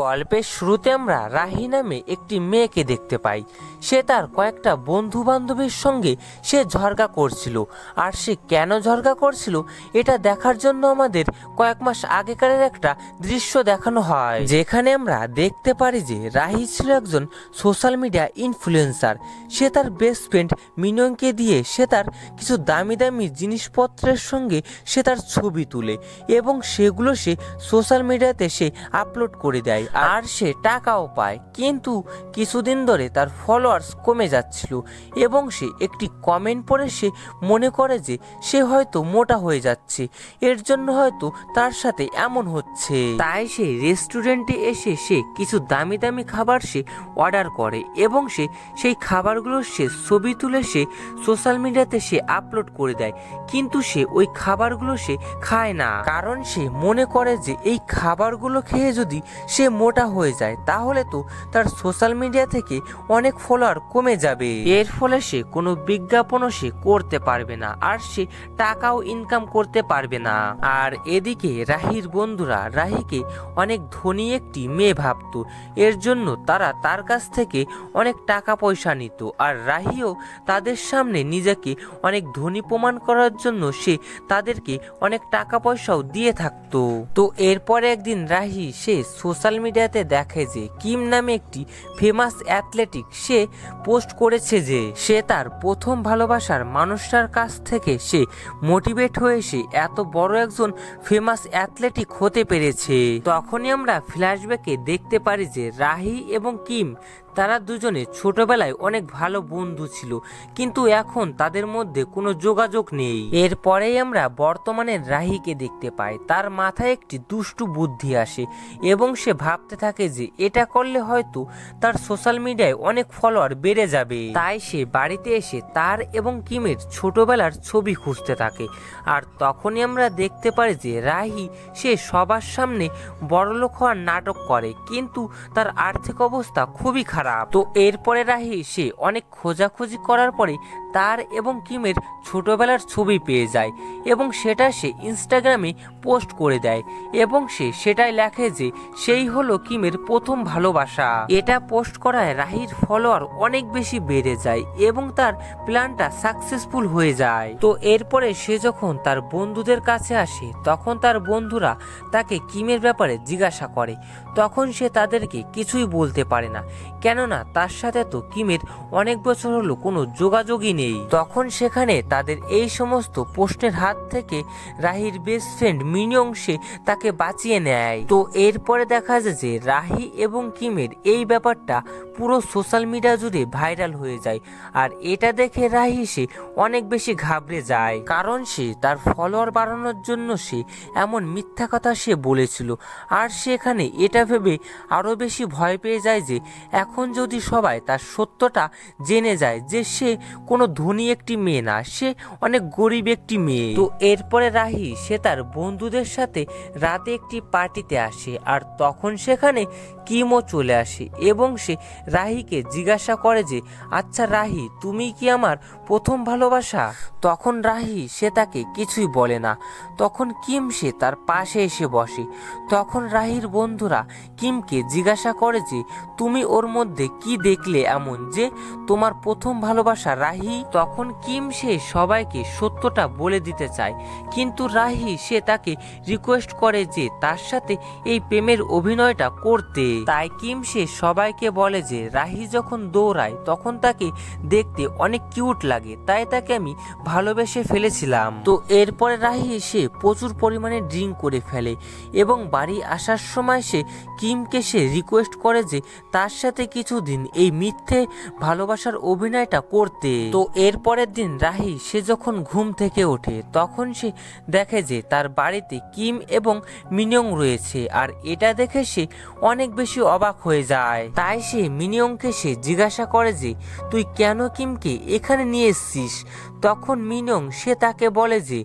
গল্পের শুরুতে আমরা রাহি নামে একটি মেয়েকে দেখতে পাই। সে তার কয়েকটা বন্ধু বান্ধবীর সঙ্গে সে ঝগড়া করছিল। আর সে কেন ঝগড়া করছিল এটা দেখার জন্য আমাদের কয়েক মাস আগেকার একটা দৃশ্য দেখানো হয়, যেখানে আমরা দেখতে পারি যে রাহি ছিল একজন সোশ্যাল মিডিয়া ইনফ্লুয়েন্সার। সে তার বেস্ট ফ্রেন্ড মিননকে দিয়ে সে তার কিছু দামি দামি জিনিসপত্রের সঙ্গে সে তার ছবি তুলে এবং সেগুলো সে সোশ্যাল মিডিয়াতে সে আপলোড করে দেয় আর সে টাকাও পায়। কিন্তু কিছুদিন ধরে তার ফলোয়ার্স কমে যাচ্ছিল এবং সে একটি কমেন্ট পড়ে সে মনে করে যে সে হয়তো মোটা হয়ে যাচ্ছে, এর জন্য হয়তো তার সাথে এমন হচ্ছে। তাই সে রেস্টুরেন্টে এসে সে কিছু দামি দামি খাবার সে অর্ডার করে এবং সে সেই খাবারগুলো সে ছবি তুলে সে সোশ্যাল মিডিয়াতে সে আপলোড করে দেয়। কিন্তু সে ওই খাবারগুলো সে খায় না, কারণ সে মনে করে যে এই খাবারগুলো খেয়ে যদি সে মোটা হয়ে যায় তাহলে তো তার সোশ্যাল মিডিয়া থেকে অনেক ফলোয়ার কমে যাবে, এর ফলে সে কোনো বিজ্ঞাপনও সে করতে পারবে না আর সে টাকাও ইনকাম করতে পারবে না। আর এদিকে রাহির বন্ধুরা রাহিকে অনেক ধনী একটি মেয়ে ভাবতো, এর জন্য তারা তার কাছ থেকে অনেক টাকা পয়সা নিত। আর রাহিও তাদের সামনে নিজেকে অনেক ধনী প্রমাণ করার জন্য সে তাদেরকে অনেক টাকা পয়সাও দিয়ে থাকতো। তো এরপরে একদিন রাহি সে সোশ্যাল মিডিয়াতে দেখে যে কিম নামে একটি ফেমাস অ্যাথলেটিক সে পোস্ট করেছে যে সে তার প্রথম ভালোবাসার মানুষটার কাছ থেকে সে মোটিভেট হয়ে সে এত বড় একজন ফেমাস অ্যাথলেটিক হতে পেরেছে। তখনই আমরা ফ্ল্যাশব্যাকে দেখতে পারি যে রাহি এবং কিম তারা দুজনে ছোটবেলায় অনেক ভালো বন্ধু ছিল, কিন্তু এখন তাদের মধ্যে কোনো যোগাযোগ নেই। এরপরেই আমরা বর্তমানে রাহিকে দেখতে পাই, তার মাথায় একটি দুষ্টু বুদ্ধি আসে এবং সে ভাবতে থাকে যে এটা করলে হয়তো তার সোশ্যাল মিডিয়ায় অনেক ফলোয়ার বেড়ে যাবে। তাই সে বাড়িতে এসে তার এবং কিমের ছোটবেলার ছবি খুঁজতে থাকে। আর তখনই আমরা দেখতে পারি যে রাহি সে সবার সামনে বড়লোক হওয়ার নাটক করে, কিন্তু তার আর্থিক অবস্থা খুবই খারাপ। তো এরপরে রাহি সে অনেক খোঁজাখুঁজি করার পরে তার এবং কিমের ছোটবেলার ছবি পেয়ে যায় এবং সেটা সে ইনস্টাগ্রামে পোস্ট করে দেয় এবং সে সেটাই লেখে যে সেই হলো কিমের প্রথম ভালোবাসা। এটা পোস্ট করায় রাহির ফলোয়ার অনেক বেশি বেড়ে যায় এবং তার প্ল্যানটা সাকসেসফুল হয়ে যায়। তো এরপরে সে যখন তার বন্ধুদের কাছে আসে তখন তার বন্ধুরা তাকে কিমের ব্যাপারে জিজ্ঞাসা করে, তখন সে তাদেরকে কিছুই বলতে পারে না, কেননা তার সাথে তো কিমের অনেক বছর হলো কোনো যোগাযোগই নেই। তখন সেখানে তাদের এই সমস্ত প্রশ্নের হাত থেকে রাহির বেস্ট ফ্রেন্ড মিনিয়ং সে তাকে বাঁচিয়ে নেয়। তো এরপরে দেখা যায় যে রাহি এবং কিমের এই ব্যাপারটা পুরো সোশ্যাল মিডিয়া জুড়ে ভাইরাল হয়ে যায়। আর এটা দেখে রাহি সে অনেক বেশি ঘাবড়ে যায়, কারণ সে তার ফলোয়ার বাড়ানোর জন্য সে এমন মিথ্যা কথা সে বলেছিল। আর সেখানে এটা ভেবে আরো বেশি ভয় পেয়ে যায় যে এখন যদি সবাই তার সত্যটা জেনে যায় যে সে কোনো ধনী একটি মেয়ে না, সে অনেক গরিব একটি মেয়ে। তো এরপরে রাহি সে তার বন্ধুদের সাথে রাতে একটি পার্টিতে আসে আর তখন সেখানে কিমও চলে আসে এবং সে রাহিকে জিজ্ঞাসা করে যে আচ্ছা রাহি, তুমি কি আমার প্রথম ভালোবাসা? তখন রাহি সে তাকে কিছুই বলে না। তখন কিম সে তার পাশে এসে বসে। তখন রাহির বন্ধুরা কিমকে জিজ্ঞাসা করে যে তুমি ওর মধ্যে কি দেখলে এমন যে তোমার প্রথম ভালোবাসা রাহি? তখন কিম সে সবাইকে সত্যটা বলে দিতে চায়, কিন্তু রাহি সে তাকে রিকোয়েস্ট করে যে তার সাথে এই প্রেমের অভিনয়টা করতে। তাই কিম সে সবাইকে বলে যে রাহি যখন দৌড়ায় তখন তাকে দেখতে অনেক কিউট লাগে, তাই তাকে আমি ভালোবেসে ফেলেছিলাম। তো এরপরে রাহি সে প্রচুর পরিমাণে ড্রিঙ্ক করে ফেলে এবং বাড়ি আসার সময় সে কিমকে সে রিকোয়েস্ট করে যে তার সাথে কিছুদিন এই মিথ্যে ভালোবাসার অভিনয়টা করতে। তো এরপরের দিন রাহি সে যখন ঘুম থেকে ওঠে তখন সে দেখে যে তার বাড়িতে কিম এবং মিনিয়ং রয়েছে। আর এটা দেখে সে অনেক বেশি অবাক হয়ে যায়। তাই সে মিনিয়ংকে সে জিজ্ঞাসা করে যে তুই কেন কিমকে এখানে নিয়ে এসছিস? তখন মিনিয়ং সে তাকে বলে যে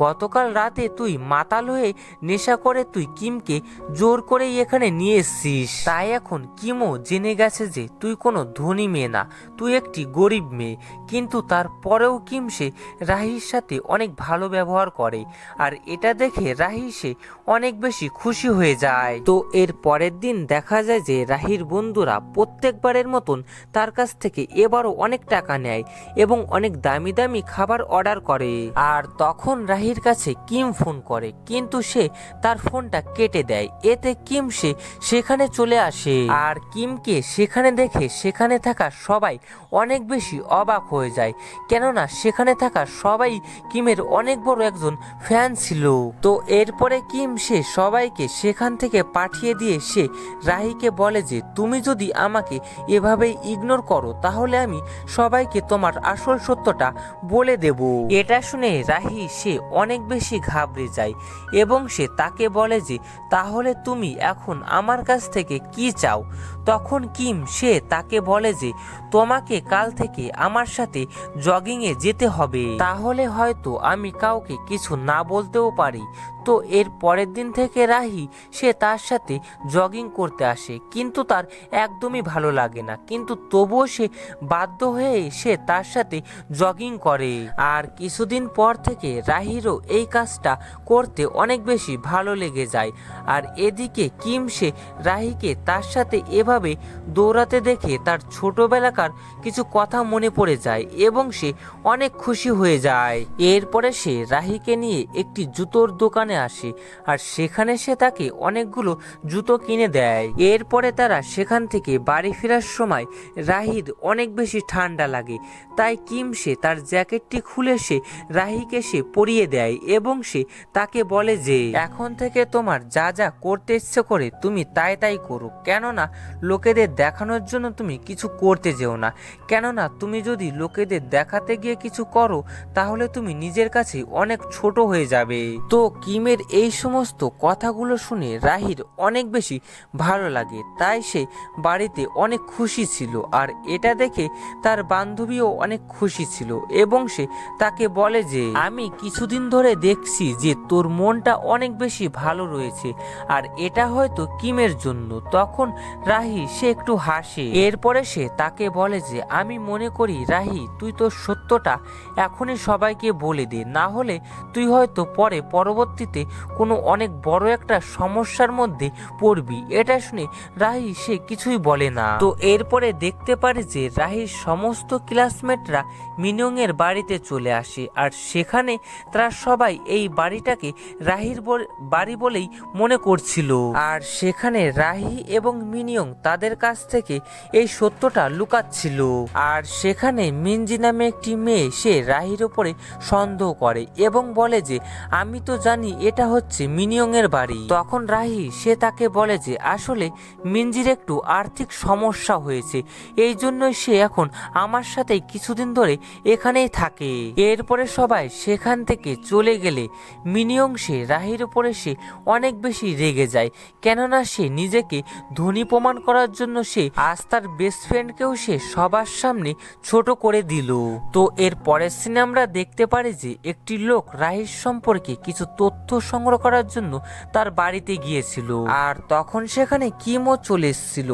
গতকাল রাতে তুই মাতাল হয়ে নেশা করে তুই কিমকে জোর করেই এখানে নিয়ে এসছিস। তাই এখন কিমও জেনে গেছে যে তুই কোনো ধনী মেয়ে না, তুই একটি গরিব মেয়ে। কিন্তু কিন্তু তারপরেও কিম সে রাহির সাথে অনেক ভালো ব্যবহার করে। আর এটা দেখে রাহি সে অনেক বেশি খুশি হয়ে যায়। তো এর পরের দিন দেখা যায় যে রাহির বন্ধুরা প্রত্যেকবারের মতন তার কাছ থেকে এবারও অনেক টাকা নেয় এবং অনেক দামি দামি খাবার অর্ডার করে। আর তখন রাহির কাছে কিম ফোন করে, কিন্তু সে তার ফোনটা কেটে দেয়। এতে কিম সে সেখানে চলে আসে আর কিমকে সেখানে দেখে সেখানে থাকা সবাই অনেক বেশি অবাক হয়ে যায়, কেননা সেখানে থাকা সবাই কিমের অনেক বড় একজন ফ্যান ছিল। তো এরপরে কিম সে সবাইকে সেখান থেকে পাঠিয়ে দিয়ে সে রাহিকে বলে যে তুমি যদি আমাকে এভাবেই ইগনোর করো তাহলে আমি সবাইকে তোমার আসল সত্যটা বলে দেব। এটা শুনে রাহি সে অনেক বেশি ঘাবড়ে যায় এবং সে তাকে বলে যে তাহলে তুমি এখন আমার কাছ থেকে কি চাও। তখন কিম সে তাকে বলে যে তোমাকে কাল থেকে আমার সাথে জগিংয়ে যেতে হবে, তাহলে হয়তো আমি কাউকে কিছু না বলতেও পারি। তো এর পরের দিন থেকে রাহি সে তার সাথে জগিং করতে আসে, কিন্তু তার একদমই ভালো লাগে না, কিন্তু তবুও সে বাধ্য হয়ে সে তার সাথে জগিং করে। আর কিছুদিন পর থেকে রাহিরও এই কাজটা করতে অনেক বেশি ভালো লেগে যায়। আর এদিকে কিম সে রাহিকে তার সাথে এভাবে দৌড়াতে দেখে তার ছোটবেলাকার কিছু কথা মনে পড়ে যায় এবং সে অনেক খুশি হয়ে যায়। এরপরে সে রাহিকে নিয়ে একটি জুতোর দোকানে আসে আর সেখানে সে তাকে অনেকগুলো জুতো কিনে দেয়। এরপরে তারা সেখান থেকে বাড়ি ফেরার সময় রাহির অনেক বেশি ঠান্ডা লাগে, তাই কিম সে তার জ্যাকেটটি খুলে সে রাহিকে সে পরিয়ে দেয় এবং সে তাকে বলে যে এখন থেকে তোমার যা যা করতে ইচ্ছে করে তুমি তাই তাই করো, কেননা লোকেদের দেখানোর জন্য তুমি কিছু করতে যেও না, কেননা তুমি যদি লোকেদের দেখাতে গিয়ে কিছু করো তাহলে তুমি নিজের কাছে অনেক ছোট হয়ে যাবে। তো কিমের এই সমস্ত কথাগুলো শুনে রাহির অনেক বেশি ভালো লাগে, তাই সে বাড়িতে অনেক খুশি ছিল। আর এটা দেখে তার বান্ধবীও অনেক খুশি ছিল এবং সে তাকে বলে যে আমি কিছুদিন ধরে দেখছি যে তোর মনটা অনেক বেশি ভালো রয়েছে আর এটা হয়তো কিমের জন্য। তখন রাহি সে একটু হাসে। এরপরে সে তাকে বলে যে আমি মনে করি রাহি তুই তোর সত্যটা এখনই সবাইকে বলে দে, না হলে তুই হয়তো পরবর্তীতে কোনো অনেক বড় একটা সমস্যার মধ্যে পড়বি। এটা শুনে রাহি সে কিছুই বলে না। তো এরপরে দেখতে পারে যে রাহির সমস্ত ক্লাসমেটরা মিনিয়ং এর বাড়িতে চলে আসে আর সেখানে তারা সবাই এই বাড়িটাকে রাহির বাড়ি বলেই মনে করছিল। আর সেখানে রাহি এবং মিনিয়ং তাদের কাছ থেকে এই সত্যটা লুকাচ্ছিল। আর সেখানে মিনজি নামে একটি মেয়ে সে রাহির উপরে সন্দেহ করে এবং বলে যে আমি তো জানি এটা হচ্ছে মিনিয়ং এর বাড়ি। তখন রাহি সে তাকে বলে যে আসলে মিনজির একটু আর্থিক সমস্যা হয়েছে, এই জন্যই সে এখন আমার সাথে কিছুদিন ধরে এখানেই থাকে। এরপরে সবাই সেখান থেকে চলে গেলে মিনিয়ং সে রাহির উপরে সে অনেক বেশি রেগে যায়, কেননা সে নিজেকে ধনী প্রমাণ করার জন্য সে আজ তার বেস্ট ফ্রেন্ডকেও সে সবার সামনে ছোট করে দিল। তো এর পরের সিনে আমরা দেখতে পারি যে একটি লোক রাহির সম্পর্কে কিছু তথ্য সংগ্রহ করার জন্য তার বাড়িতে গিয়েছিল আর তখন সেখানে কিমও চলে এসেছিল।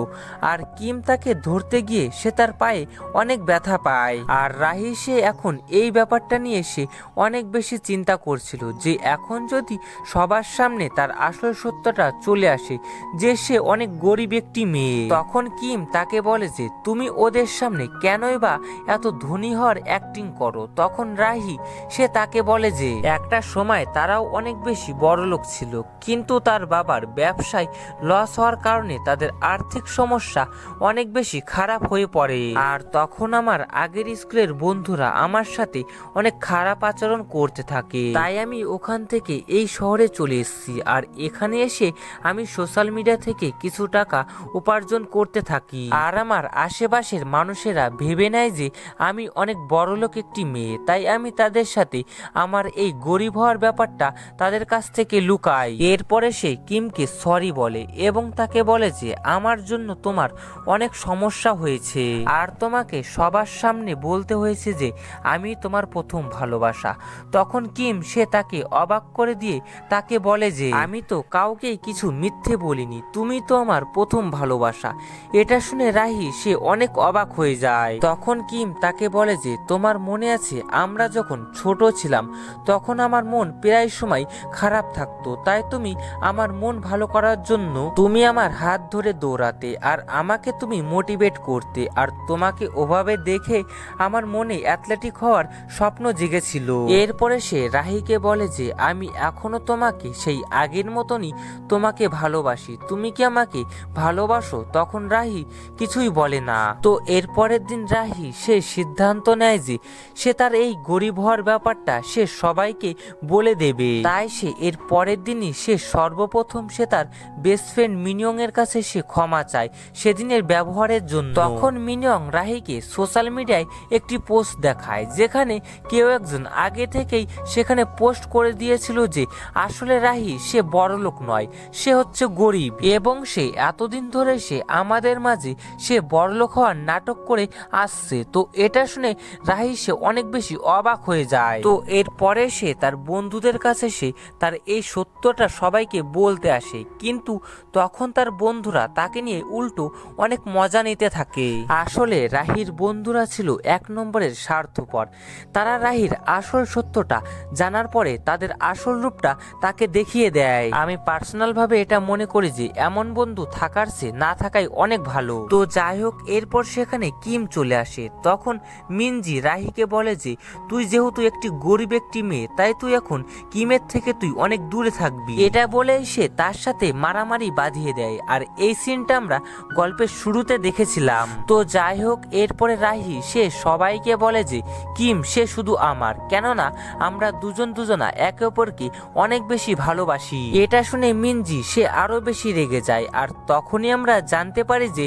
আর কিম তাকে ধরতে গিয়ে সে তার পায়ে অনেক ব্যথা পায়। আর রাহি সে এখন এই ব্যাপারটা নিয়ে সে অনেক বেশি চিন্তা করছিল যে এখন যদি সবার সামনে তার আসল সত্যটা চলে আসে যে সে অনেক গরিব একটি মেয়ে, তখন কিম তাকে বলে যে তুমি ওদের সামনে কেনই বা এত ধনী হওয়ার অ্যাক্টিং করো। তখন রাহি সে তাকে বলে যে একটা সময় তারাও অনেক বেশি বড় লোক ছিল, কিন্তু তার বাবার ব্যবসায় লস হওয়ার কারণে তাদের আর্থিক সমস্যা অনেক বেশি খারাপ হয়ে পড়ে। আর তখন আমার আগের স্কুলের বন্ধুরা আমার সাথে অনেক খারাপ আচরণ করতে থাকে, তাই আমি ওখান থেকে এই শহরে চলে এসেছি। আর এখানে এসে আমি সোশ্যাল মিডিয়া থেকে কিছু টাকা উপার্জন করতে থাকি আর আমার আশেপাশের মানুষেরা ভেবে নেয় যে আমি অনেক বড় লোক একটি মেয়ে, তাই আমি তাদের সাথে আমার এই গরিব হওয়ার ব্যাপারটা তাদের কাছ থেকে লুকাই। এরপরে সে কিমকে সরি বলে এবং তাকে বলে যে আমার জন্য তোমার অনেক সমস্যা হয়েছে আর তোমাকে সবার সামনে বলতে হয়েছে যে আমি তোমার প্রথম ভালোবাসা। তখন কিম সে তাকে অবাক করে দিয়ে তাকে বলে যে আমি তো কাউকেই কিছু মিথ্যে বলিনি, তুমি তো আমার প্রথম ভালোবাসা। এটা শুনে রাহি সে অনেক অবাক হয়ে যায়। তখন কিম তাকে তাকে বলে যে তোমার মনে আছে আমরা যখন ছোট ছিলাম তখন আমার মন প্রায় সময় খারাপ থাকতো, তাই তুমি আমার মন ভালো করার জন্য তুমি আমার হাত ধরে দৌড়াতে আর আমাকে তুমি মোটিভেট করতে, আর তোমাকে ওভাবে দেখে আমার মনে অ্যাথলেটিক হওয়ার স্বপ্ন জেগেছিল। এরপরে সে রাহিকে বলে যে আমি এখনো তোমাকে সেই আগের মতনই তোমাকে ভালোবাসি, তুমি কি আমাকে ভালোবাসো? তখন রাহি কিছুই বলে না। তো এর পরের দিন রাহি সে সিদ্ধান্ত নেয় যে সে তার এই গরিব হওয়ার ব্যাপারটা সে সবাইকে বলে দেবে। তাই সে এর পরের দিনই সে সর্বপ্রথম সে তার বেস্ট ফ্রেন্ড মিনিয়ং এর কাছে সে ক্ষমা চায় সেদিনের ব্যবহারের জন্য। তখন মিনিয়ং রাহিকে সোশ্যাল মিডিয়ায় একটি পোস্ট দেখায় যেখানে কেউ একজন আগে থেকেই সেখানে পোস্ট করে দিয়েছিল যে আসলে রাহি সে বড়লোক নয়, সে হচ্ছে গরিব এবং সে এতদিন ধরে সে আমাদের মাঝে সে বড়লোক হওয়ার নাটক করে আসছে। তো এটা শুনে রাহি সে অনেক বেশি অবাক হয়ে যায়। তো এরপরে সে তার বন্ধুদের কাছে সে তার এই সত্যটা সবাইকে বলতে আসে, কিন্তু তখন তার বন্ধুরা তাকে নিয়ে উল্টো অনেক মজা নিতে থাকে। আসলে রাহির বন্ধুরা ছিল এক নম্বরের স্বার্থপর, তারা রাহির আসল সত্যটা জানার পরে তাদের আসল রূপটা তাকে দেখিয়ে দেয়। আমি পার্সোনাল ভাবে এটা মনে করি যে এমন বন্ধু থাকার চেয়ে না থাকাই অনেক ভালো। তো যাই হোক, এরপর সেখানে কিম চলে আসে। তখন মিনজি রাহিকে বলে যে তুই যেহেতু একটি গরিব একটি মেয়ে তাই তুই এখন কিমের থেকে তুই অনেক দূরে থাকবি। এটা বলেই সে তার সাথে মারামারি বাঁধিয়ে দেয়, আর এই সিনটা আমরা গল্পের শুরুতে দেখেছিলাম। তো যাই হোক, এরপরে রাহি সে সবাইকে বলে যে কিম সে শুধু আমার, কেননা আমরা দুজনা একে অপরকে অনেক বেশি ভালোবাসি। এটা শুনে মিনজি সে আরো বেশি রেগে যায়, আর তখনই আমরা জানতে পারি যে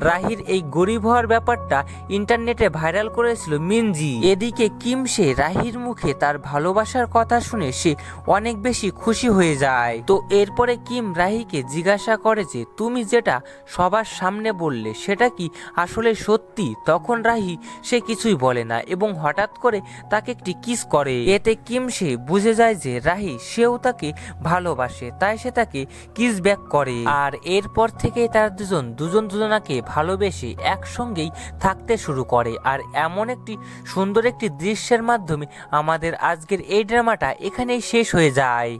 রাহির এই গরিব হওয়ার ব্যাপারটা ইন্টারনেটে ভাইরাল করেছিল মিনজি। এদিকে কিম সে রাহির মুখে তার ভালোবাসার কথা শুনে সে অনেক বেশি খুশি হয়ে যায়। তো এরপরে কিম রাহিকে জিজ্ঞাসা করে যে তুমি যেটা সবার সামনে বললে সেটা কি আসলে সত্যি? তখন রাহি সে কিছুই বলে না এবং হঠাৎ করে তাকে একটি কিস করে। এতে কিম সে বুঝে যায় যে রাহি সেও তাকে ভালোবাসে, তাই সে তাকে কিস ব্যাক করে। আর এরপর থেকে তারা দুজনাকে ভালোবেসে একসঙ্গেই থাকতে শুরু করে। আর এমন একটি সুন্দর একটি দৃশ্যের মাধ্যমে আমাদের আজকের এই ড্রামাটা এখানেই শেষ হয়ে যায়।